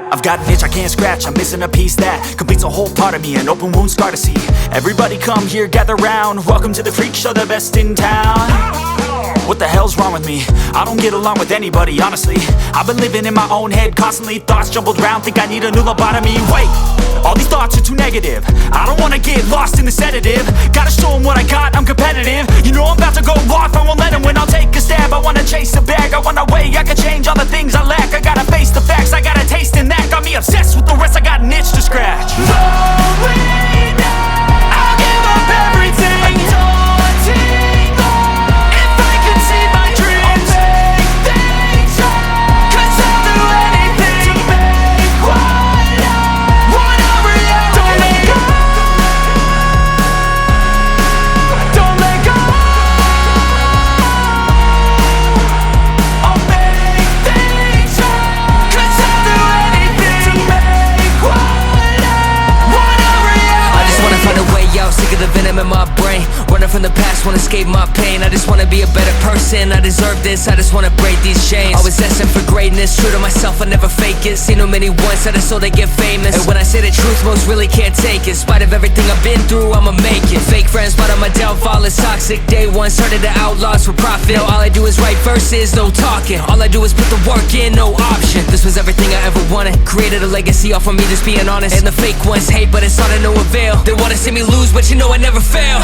I've got an itch I can't scratch, I'm missing a piece that completes a whole part of me, an open wound scar to see. Everybody come here, gather round, welcome to the freak show, the best in town. What the hell's wrong with me? I don't get along with anybody, honestly. I've been living in my own head constantly, thoughts jumbled round, think I need a new lobotomy. Wait, all these thoughts are too negative, I don't wanna get lost in the sedative. Gotta show them what I got, I'm competitive. You know I'm about to go off, I won't let them win, I'll take a stab. I wanna chase the bag, I want a way I can change all the things I lack. I gotta face the facts, I got a taste in that. Got me obsessed with the rest, I got an itch to scratch. Lonely now, I'll give up everything. Daunting though, if I could see my dreams, I'll make things right. 'Cause I'll do anything to make what I want a reality. Don't let go, don't let go. I'll make things right. 'Cause I'll do anything to make what I want a reality. I just wanna find a way out, sick of the venom in my brain. Running from the past, wanna escape my pain. I just wanna be a better person, I deserve this. I just wanna break these chains. Always asking for greatness, true to myself, I never fake it. Seen too many once that I so they get famous. And when I say the truth, most really can't take it. In spite of everything I've been through, I'ma make it. Fake friends, but on my downfall is toxic. Day one, started the outlaws for profit. Now all I do is write verses, no talking. All I do is put the work in, no option. This was everything I ever wanted. Created a legacy off of me just being honest. And the fake ones hate, but it's all to no avail. They wanna see me lose, but you know I never fail.